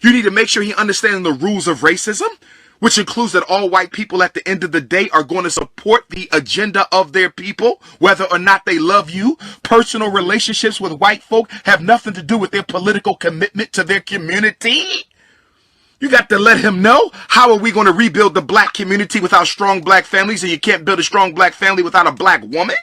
You need to make sure he understands the rules of racism, which includes that all white people at the end of the day are going to support the agenda of their people, whether or not they love you. Personal relationships with white folk have nothing to do with their political commitment to their community. You got to let him know, how are we going to rebuild the black community without strong black families, and you can't build a strong black family without a black woman?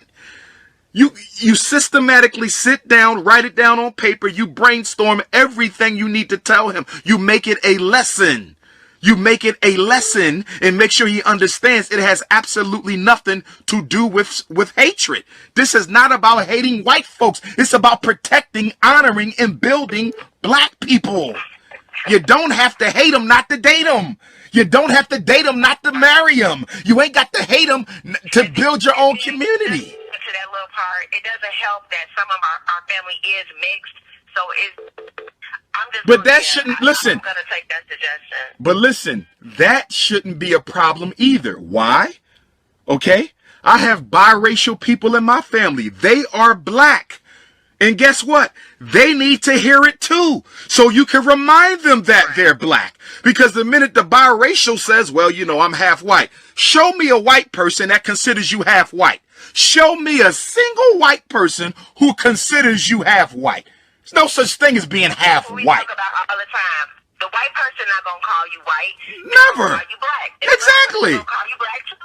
You systematically sit down, write it down on paper, you brainstorm everything you need to tell him. You make it a lesson. You make it a lesson and make sure he understands it has absolutely nothing to do with hatred. This is not about hating white folks. It's about protecting, honoring, and building black people. You don't have to hate them not to date them. You don't have to date them not to marry them. You ain't got to hate them to build your own community. To that little part, it doesn't help that some of our family is mixed. So I'm just. But that shouldn't, listen. I'm gonna take that suggestion. But listen, that shouldn't be a problem either. Why? Okay, I have biracial people in my family. They are black. And guess what? They need to hear it too. So you can remind them that they're black. Because the minute the biracial says, well, you know, I'm half white. Show me a white person that considers you half white. Show me a single white person who considers you half white. There's no such thing as being half We white. talk about all the time. The white person not gonna call you white. Never. Call you black. Exactly. Gonna call you black too.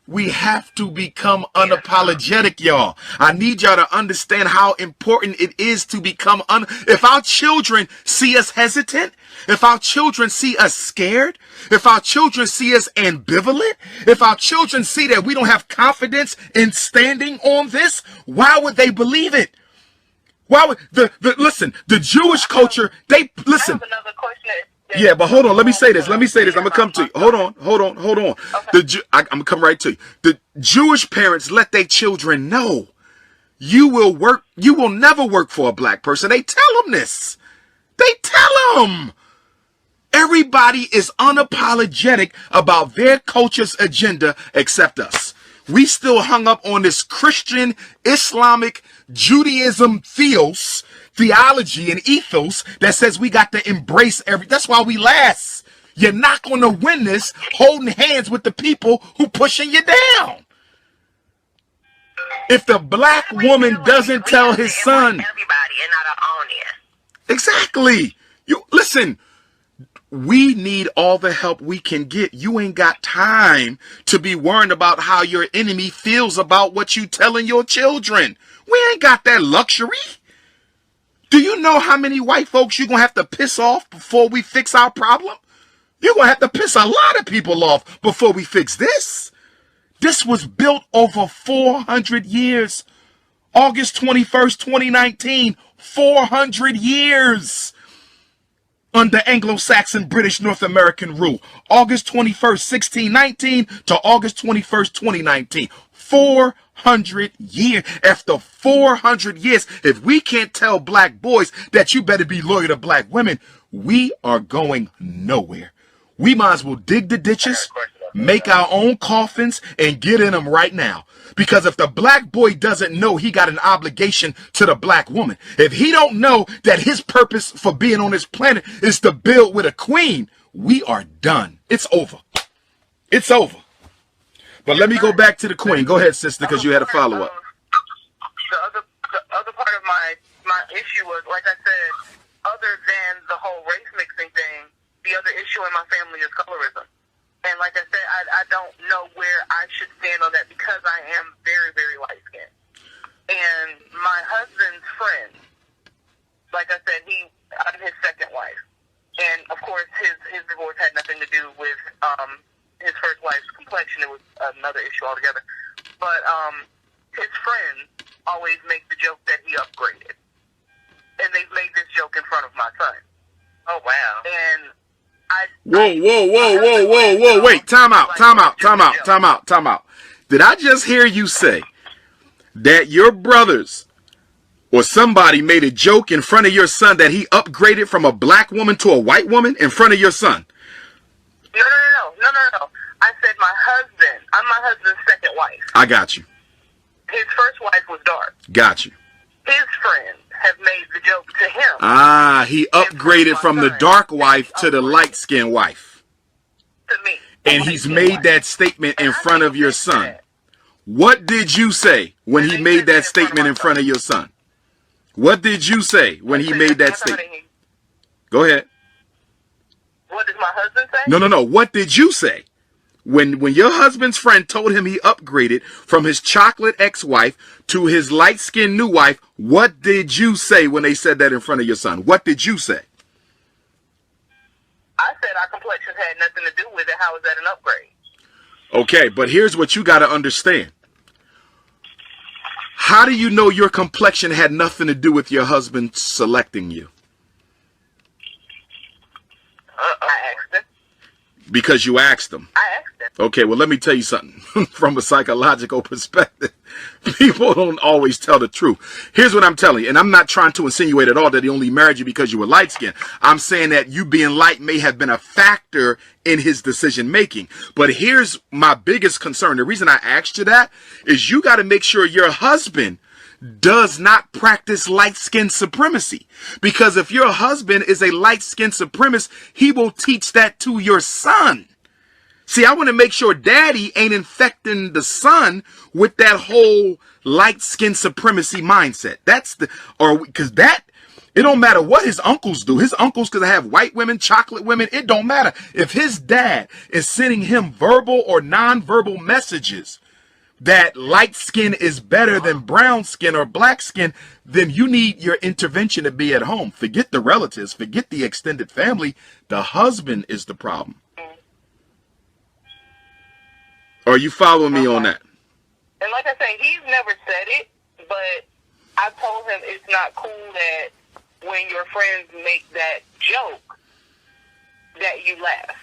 We have to become unapologetic, y'all. I need y'all to understand how important it is to become if our children see us hesitant, if our children see us scared, if our children see us ambivalent, if our children see that we don't have confidence in standing on this, why would they believe it? Why would listen, the Jewish culture, they listen. I have another question. Yeah, but hold on. Let me say this. I'm gonna come to you. Hold on. Okay. I'm gonna come right to you. The Jewish parents let their children know you will never work for a black person. They tell them this. They tell them. Everybody is unapologetic about their culture's agenda except us. We still hung up on this Christian, Islamic, Judaism theology and ethos that says we got to embrace that's why we last. You're not going to win this holding hands with the people who pushing you down. If the black woman doesn't tell his son, everybody and not our own ear. Exactly. You listen. We need all the help we can get. You ain't got time to be worrying about how your enemy feels about what you telling your children. We ain't got that luxury. Do you know how many white folks you're going to have to piss off before we fix our problem? You're going to have to piss a lot of people off before we fix this. This was built over 400 years. August 21st, 2019, 400 years. Under Anglo-Saxon British North American rule. August 21st, 1619 to August 21st, 2019. 400 years. After 400 years, if we can't tell black boys that you better be loyal to black women, we are going nowhere. We might as well dig the ditches, make our own coffins, and get in them right now. Because if the black boy doesn't know he got an obligation to the black woman, if he don't know that his purpose for being on this planet is to build with a queen, we are done. It's over. It's over. But let me go back to the queen. Go ahead, sister, because you had a follow-up. The other part of my issue was, like I said, other than the whole race mixing thing, the other issue in my family is colorism. And like I said, I don't know where I should stand on that because I am very, very light-skinned. And my husband's friend, like I said, I'm his second wife. And, of course, his divorce had nothing to do with his first wife's complexion. It was another issue altogether. But his friends always make the joke that he upgraded. And they've made this joke in front of my son. Oh, wow. And Whoa. Wait, time out. Did I just hear you say that your brothers or somebody made a joke in front of your son that he upgraded from a black woman to a white woman in front of your son? No. I said I'm my husband's second wife. I got you. His first wife was dark. Got you. His friend have made the joke to him. Ah, he upgraded from the dark wife to the light-skinned wife. To me. And he's made that statement in front of your son. What did you say when he made that statement in front of your son? What did you say when he made that statement? Go ahead. What does my husband say? No. What did you say? When your husband's friend told him he upgraded from his chocolate ex-wife to his light-skinned new wife, what did you say when they said that in front of your son? What did you say? I said our complexions had nothing to do with it. How is that an upgrade? Okay, but here's what you got to understand. How do you know your complexion had nothing to do with your husband selecting you? I asked him. Because you asked him. I asked him. Okay, well, let me tell you something. From a psychological perspective, people don't always tell the truth. Here's what I'm telling you, and I'm not trying to insinuate at all that he only married you because you were light-skinned. I'm saying that you being light may have been a factor in his decision-making. But here's my biggest concern. The reason I asked you that is you got to make sure your husband does not practice light-skin supremacy. Because if your husband is a light-skin supremacist, he will teach that to your son. See, I want to make sure daddy ain't infecting the son with that whole light-skin supremacy mindset. It don't matter what his uncles do. His uncles could have white women, chocolate women. It don't matter. If his dad is sending him verbal or non-verbal messages that light skin is better than brown skin or black skin, then you need your intervention to be at home. Forget the relatives, forget the extended family. The husband is the problem. Are you following me on that? And like I say, he's never said it, but I told him it's not cool that when your friends make that joke that you laugh.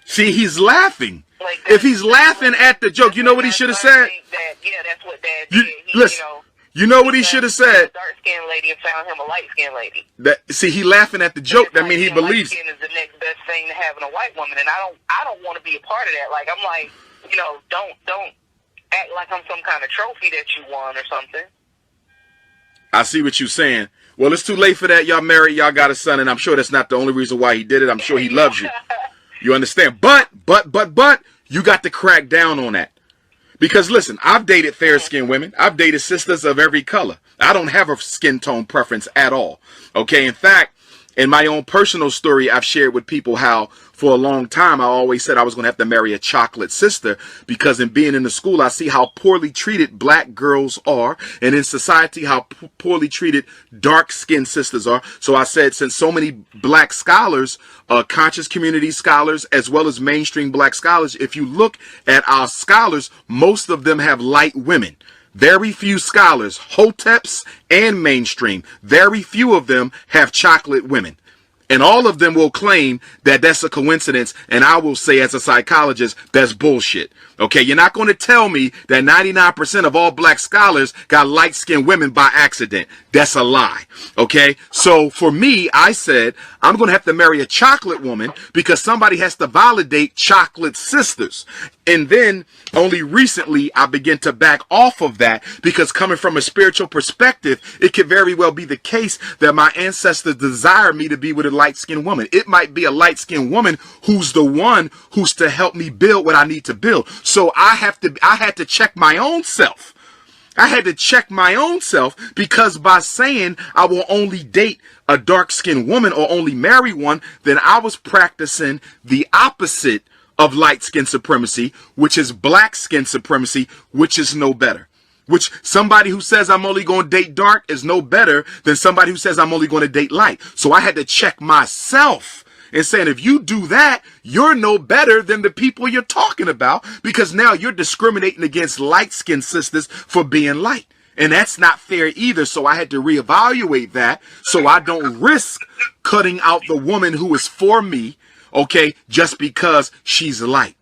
See, he's laughing. Like if he's laughing at the joke, you know what he should have said? That's what Dad did. Listen, you know what he should have said? Dark-skinned lady and found him a light-skinned lady. See, he laughing at the joke. That means he believes. Light skin is the next best thing to having a white woman, and I don't want to be a part of that. Like, I'm like, don't act like I'm some kind of trophy that you won or something. I see what you're saying. Well, it's too late for that. Y'all married, y'all got a son, and I'm sure that's not the only reason why he did it. I'm sure he loves you. You understand? But you got to crack down on that. Because listen, I've dated fair-skinned women. I've dated sisters of every color. I don't have a skin tone preference at all. Okay, in fact, in my own personal story, I've shared with people how for a long time I always said I was going to have to marry a chocolate sister, because in being in the school I see how poorly treated black girls are, and in society how poorly treated dark-skinned sisters are. So I said, since so many black scholars, conscious community scholars, as well as mainstream black scholars, if you look at our scholars, most of them have light women. Very few scholars, hoteps and mainstream, very few of them have chocolate women. And all of them will claim that that's a coincidence. And I will say, as a psychologist, that's bullshit. Okay, you're not going to tell me that 99% of all black scholars got light-skinned women by accident. That's a lie. Okay, so for me, I said, I'm going to have to marry a chocolate woman because somebody has to validate chocolate sisters. And then only recently I began to back off of that, because coming from a spiritual perspective, it could very well be the case that my ancestors desire me to be with a light-skinned woman. It might be a light-skinned woman who's the one who's to help me build what I need to build. So I had to check my own self. I had to check my own self, because by saying I will only date a dark-skinned woman or only marry one, then I was practicing the opposite of light skin supremacy, which is black skin supremacy, which is no better. Which somebody who says I'm only going to date dark is no better than somebody who says I'm only going to date light. So I had to check myself and saying, if you do that, you're no better than the people you're talking about, because now you're discriminating against light-skinned sisters for being light. And that's not fair either. So I had to reevaluate that, so I don't risk cutting out the woman who is for me, okay, just because she's light.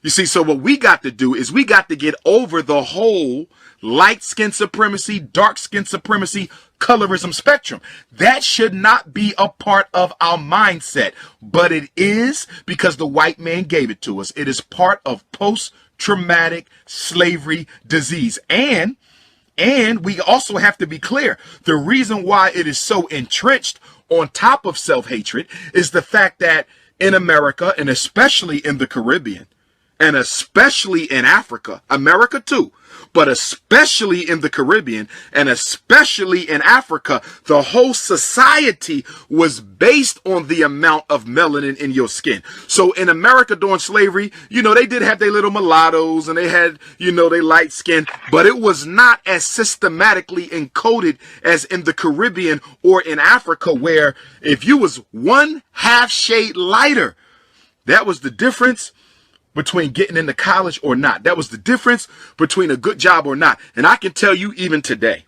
You see, so what we got to do is we got to get over the whole light skin supremacy, dark skin supremacy, colorism spectrum. That should not be a part of our mindset, but it is, because the white man gave it to us. It is part of post-traumatic slavery disease. And And we also have to be clear. The reason why it is so entrenched on top of self-hatred is the fact that in America, and especially in the Caribbean, and especially in Africa, America too, but especially in the Caribbean and especially in Africa, the whole society was based on the amount of melanin in your skin. So in America during slavery, you know, they did have their little mulattoes and they had, you know, they light skin, but it was not as systematically encoded as in the Caribbean or in Africa, where if you was 1/2 shade lighter, that was the difference between getting into college or not. That was the difference between a good job or not. And I can tell you even today,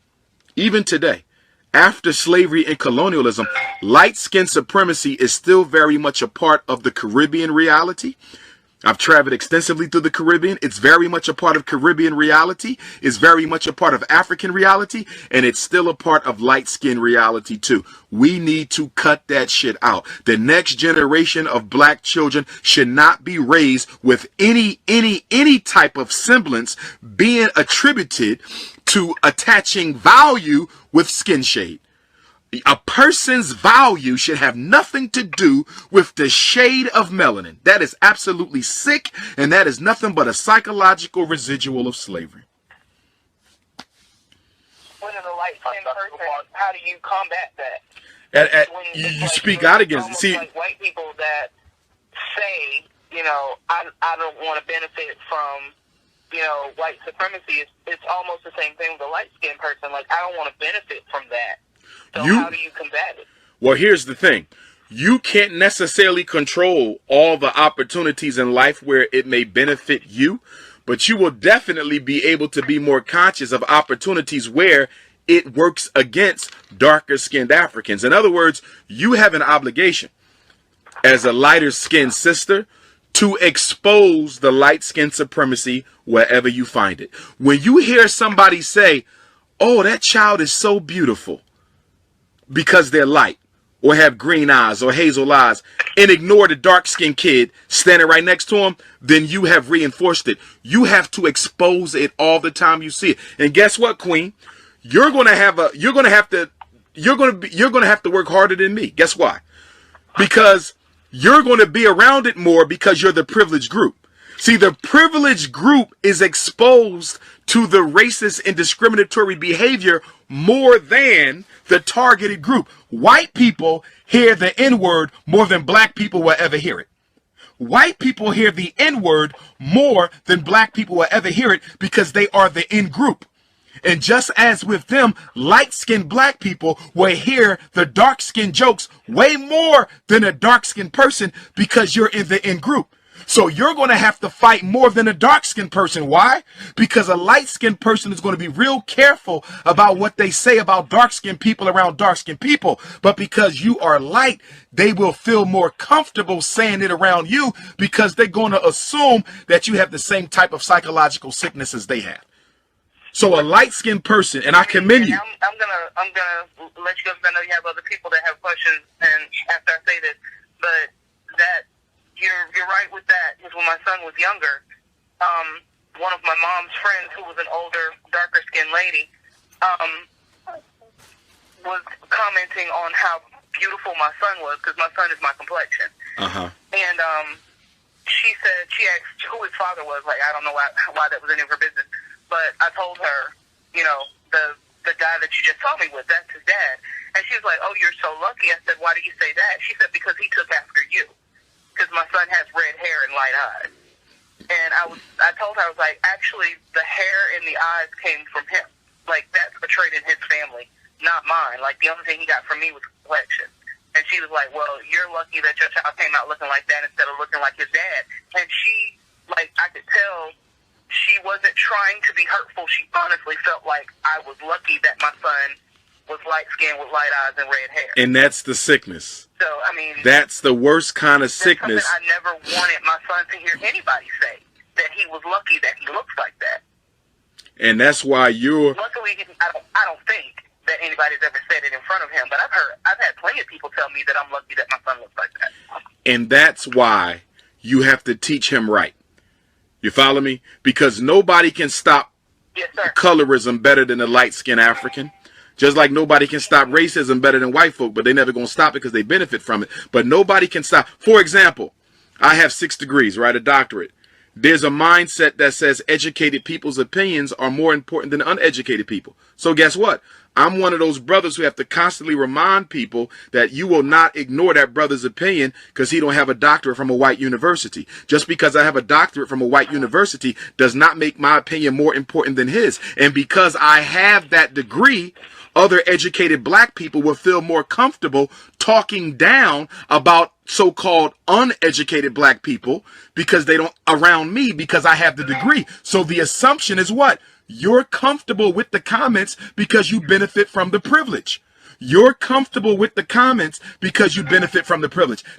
after slavery and colonialism, light skin supremacy is still very much a part of the Caribbean reality. I've traveled extensively through the Caribbean. It's very much a part of Caribbean reality. It's very much a part of African reality. And it's still a part of light skin reality too. We need to cut that shit out. The next generation of black children should not be raised with any type of semblance being attributed to attaching value with skin shade. A person's value should have nothing to do with the shade of melanin. That is absolutely sick, and that is nothing but a psychological residual of slavery. When in a light skinned person, how do you combat that? You speak out against it. See, like white people that say, you know, I don't want to benefit from, you know, white supremacy. It's almost the same thing with a light skinned person. Like, I don't want to benefit from that. So how do you combat it? Well, here's the thing. You can't necessarily control all the opportunities in life where it may benefit you, but you will definitely be able to be more conscious of opportunities where it works against darker skinned Africans. In other words, you have an obligation as a lighter skinned sister to expose the light skin supremacy wherever you find it. When you hear somebody say, oh, that child is so beautiful, because they're light or have green eyes or hazel eyes, and ignore the dark-skinned kid standing right next to him, then you have reinforced it. You have to expose it all the time you see it. And guess what, Queen? You're going to have to work harder than me. Guess why? Because you're going to be around it more because you're the privileged group. See, the privileged group is exposed to the racist and discriminatory behavior more than the targeted group. White people hear the N-word more than black people will ever hear it. White people hear the N-word more than black people will ever hear it because they are the in group. And just as with them, light-skinned black people will hear the dark-skinned jokes way more than a dark-skinned person because you're in the in group. So you're going to have to fight more than a dark-skinned person. Why? Because a light-skinned person is going to be real careful about what they say about dark-skinned people around dark-skinned people. But because you are light, they will feel more comfortable saying it around you because they're going to assume that you have the same type of psychological sickness as they have. So a light-skinned person, and I commend you. I'm gonna let you go because I know you have other people that have questions, and after I say this, but that. You're right with that, because when my son was younger, one of my mom's friends, who was an older, darker-skinned lady, was commenting on how beautiful my son was, because my son is my complexion. Uh-huh. And she asked who his father was. Like, I don't know why that was any of her business, but I told her, you know, the guy that you just saw me with, that's his dad. And she was like, oh, you're so lucky. I said, why do you say that? She said, because he took after you. Because my son has red hair and light eyes. And I told her, I was like, actually, the hair and the eyes came from him. Like, that's a trait in his family, not mine. Like, the only thing he got from me was complexion. And she was like, well, you're lucky that your child came out looking like that instead of looking like his dad. And she, like, I could tell she wasn't trying to be hurtful. She honestly felt like I was lucky that my son was light-skinned with light eyes and red hair. And that's the sickness. So, I mean, that's the worst kind of sickness. I never wanted my son to hear anybody say that he was lucky that he looks like that. And that's why you're... Luckily, I don't think that anybody's ever said it in front of him, but I've had plenty of people tell me that I'm lucky that my son looks like that. And that's why you have to teach him right. You follow me? Because nobody can stop Yes, sir. colorism better than a light-skinned African. Just like nobody can stop racism better than white folk, but they never gonna stop it because they benefit from it. But nobody can stop. For example, I have 6 degrees, right? A doctorate. There's a mindset that says educated people's opinions are more important than uneducated people. So guess what? I'm one of those brothers who have to constantly remind people that you will not ignore that brother's opinion because he don't have a doctorate from a white university. Just because I have a doctorate from a white university does not make my opinion more important than his. And because I have that degree, other educated black people will feel more comfortable talking down about so-called uneducated black people because they don't around me because I have the degree. So the assumption is what? You're comfortable with the comments because you benefit from the privilege. You're comfortable with the comments because you benefit from the privilege.